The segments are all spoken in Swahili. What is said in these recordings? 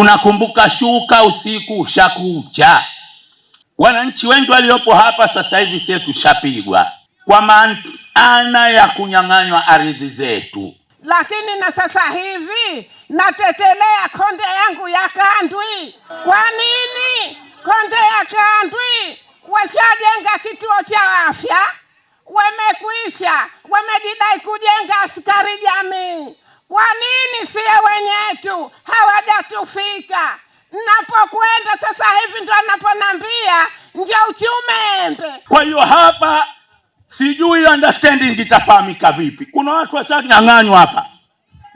Tunakumbuka shuka usiku ushakucha. Wananchi wengi waliopo hapa sasa hivi sisi tushapigwa kwa maana ya kunyang'anywa ardhi zetu. Lakini na sasa hivi natetelea konde yangu ya Kandwi. Kwa nini konde ya Kandwi? Washajenga kituo cha afya, wamekwisha, wamejidai kujenga askari jamii. Kwa nini sie wenyetu hawajatufika? Napokwenda sasa hivi ndo anaponambia nje uchumembe. Kwa hiyo hapa sijui understanding itafahamika vipi. Kuna watu washanyang'anywa hapa,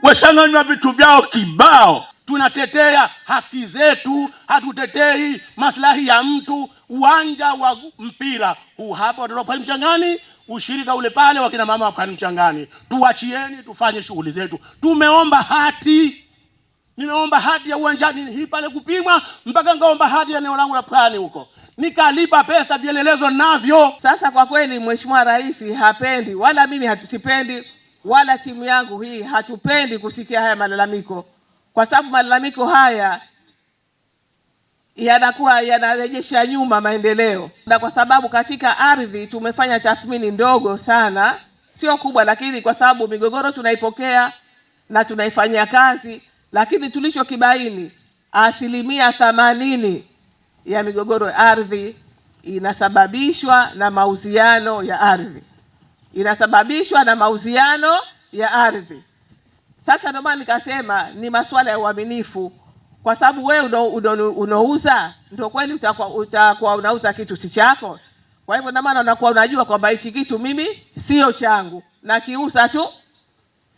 washanyang'anywa vitu vyao kibao. Tunatetea haki zetu, hatutetei maslahi ya mtu. Uwanja wa mpira huu hapa watoto pale Mchangani, ushirika ule pale wakina mama wa Mchangani, tuachieni tufanye shughuli zetu. Tumeomba hati, nimeomba hati ya uwanjani hii pale kupimwa, mpaka ngaomba hati ya eneo langu la Pwani huko, nikalipa pesa, vielelezo navyo. Sasa kwa kweli Mheshimiwa Rais hapendi, wala mimi hatusipendi, wala timu yangu hii hatupendi kusikia haya malalamiko, kwa sababu malalamiko haya yanakuwa yanarejesha nyuma maendeleo. Na kwa sababu katika ardhi tumefanya tathmini ndogo sana, sio kubwa, lakini kwa sababu migogoro tunaipokea na tunaifanyia kazi, lakini tulichokibaini 80% ya migogoro ya ardhi inasababishwa na mauziano ya ardhi. Inasababishwa na mauziano ya ardhi. Sasa ndio maana nikasema ni masuala ya uaminifu, kwa sababu wewe unauza ndio kweli utakuwa unauza kitu si chako. Kwa hivyo na maana unakuwa unajua kwamba hichi kitu mimi sio changu na kiuza tu.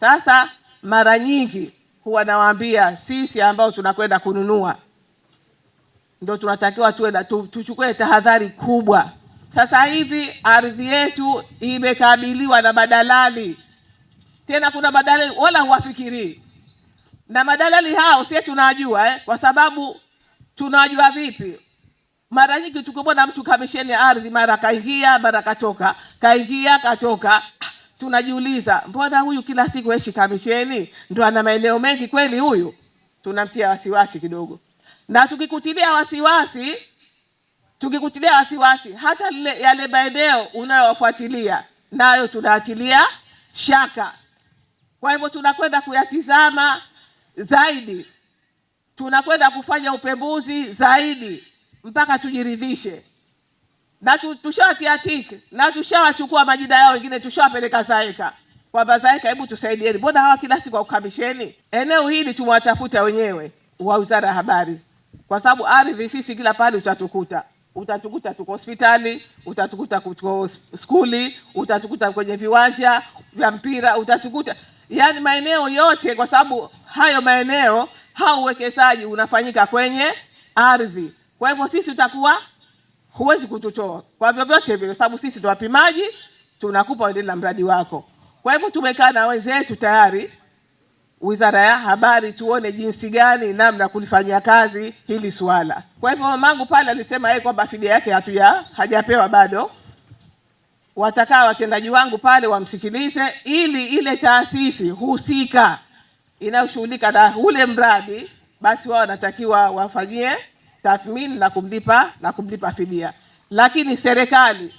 Sasa mara nyingi huwa nawaambia sisi ambao tunakwenda kununua ndio tunatakiwa tuchukue tahadhari kubwa. Sasa hivi ardhi yetu imekabiliwa na madalali. Tena kuna madalali wala huwafikiri. Na madalali hao sisi tunajua kwa sababu tunajua vipi. Mara nyingi tukimwona mtu kamisheni ya ardhi, mara kaingia, mara katoka, kaingia, katoka, tunajiuliza mbona huyu kila siku aishi kamisheni? Ndio ana maeneo mengi kweli huyu? Tunamtia wasiwasi kidogo. Na tukikutilia wasiwasi hata yale maeneo unayowafuatilia nayo tunaatilia shaka. Kwa hivyo tunakwenda kuyatizama zaidi, tunakwenda kufanya upembuzi zaidi mpaka tujiridhishe. Na tushawatia tiki na tushawachukua majina yao, wengine tushawapeleka Zaeka kwamba Zaeka, hebu tusaidieni, mbona hawa kila siku ukamisheni? Eneo hili tumewatafuta wenyewe wa Wizara ya Habari, kwa sababu ardhi sisi kila pale utatukuta tuko hospitali, utatukuta tuko skuli, utatukuta kwenye viwanja vya mpira, utatukuta yani maeneo yote, kwa sababu hayo maeneo uwekezaji unafanyika kwenye ardhi. Kwa hivyo sisi utakuwa huwezi kututoa kwa vyovyote vile, kwa sababu sisi tuwapimaji, tunakupa uendelee na mradi wako. Kwa hivyo tumekaa na wenzetu tayari Wizara ya Habari tuone jinsi gani namna kulifanyia kazi hili swala. Kwa hivyo mamangu pale alisema yeye kwamba fidia yake hajapewa bado. Watakaa watendaji wangu pale wamsikilize, ili ile taasisi husika inayoshughulika na ule mradi basi wao wanatakiwa wafanyie tathmini na kumlipa fidia. Lakini serikali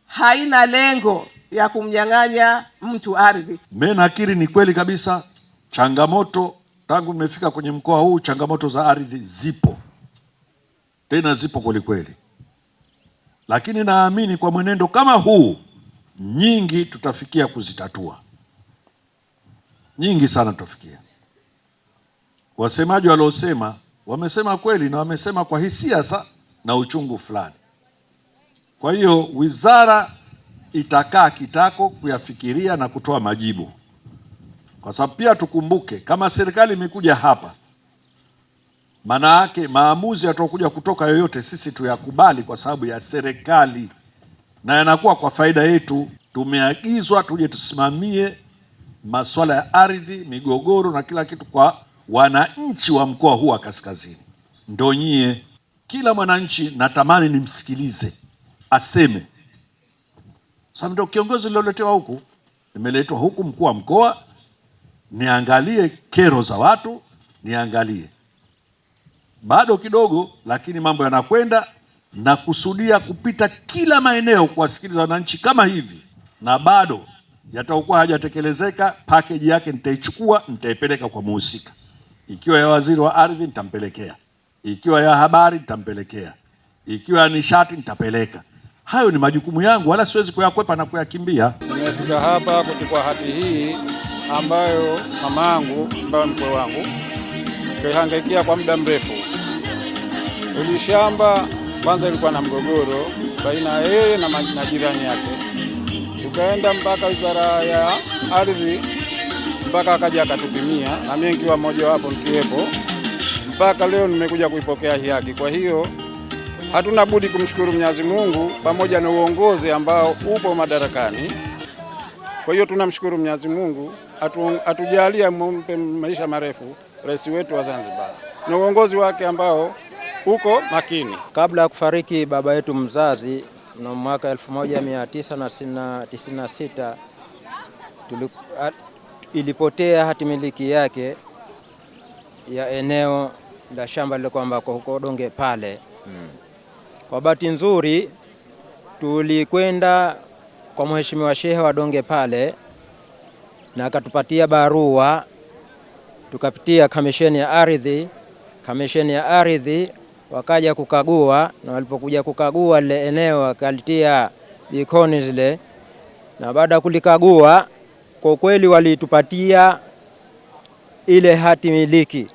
haina lengo ya kumnyang'anya mtu ardhi. Mimi nakiri ni kweli kabisa, changamoto tangu nimefika kwenye mkoa huu, changamoto za ardhi zipo, tena zipo kweli kweli, lakini naamini kwa mwenendo kama huu nyingi tutafikia kuzitatua, nyingi sana tutafikia. Wasemaji waliosema wamesema kweli, na wamesema kwa hisia na uchungu fulani. Kwa hiyo wizara itakaa kitako kuyafikiria na kutoa majibu, kwa sababu pia tukumbuke kama serikali imekuja hapa, maana yake maamuzi yatakuja kutoka yoyote sisi tuyakubali kwa sababu ya serikali na yanakuwa kwa faida yetu. Tumeagizwa tuje tusimamie masuala ya ardhi, migogoro na kila kitu kwa wananchi wa mkoa huu wa Kaskazini. Ndio nyie, kila mwananchi natamani nimsikilize aseme. Sasa ndio kiongozi niloletewa huku, nimeletwa huku mkuu wa mkoa, niangalie kero za watu, niangalie bado kidogo, lakini mambo yanakwenda, na kusudia kupita kila maeneo kuwasikiliza wananchi kama hivi, na bado yatakuwa hajatekelezeka. Package yake nitaichukua, nitaipeleka kwa muhusika, ikiwa ya waziri wa ardhi nitampelekea, ikiwa ya habari nitampelekea, ikiwa ya nishati nitapeleka. Hayo ni majukumu yangu, wala siwezi kuyakwepa na kuyakimbia. Nimefika hapa kuchukua hati hii ambayo mama yangu ambaye mkwe wangu kaihangaikia kwa muda mrefu. Hili shamba kwanza ilikuwa na mgogoro baina ya yeye na jirani yake, tukaenda mpaka wizara ya ardhi, mpaka akaja akatupimia, na mimi nikiwa mmoja wapo nikiwepo, mpaka leo nimekuja kuipokea hii haki. Kwa hiyo hatuna budi kumshukuru Mwenyezi Mungu pamoja na uongozi ambao upo madarakani. Kwa hiyo tunamshukuru Mwenyezi Mungu atujalia mumpe maisha marefu rais wetu wa Zanzibar na uongozi wake ambao uko makini. Kabla ya kufariki baba yetu mzazi na mwaka 1996 ilipotea hati miliki yake ya eneo la shamba lile kwamba huko Donge pale. Kwa bahati nzuri tulikwenda kwa mheshimiwa shehe wa Donge pale na akatupatia barua, tukapitia kamisheni ya ardhi. Kamisheni ya ardhi wakaja kukagua, na walipokuja kukagua lile eneo wakalitia bikoni zile, na baada ya kulikagua kwa kweli walitupatia ile hati miliki.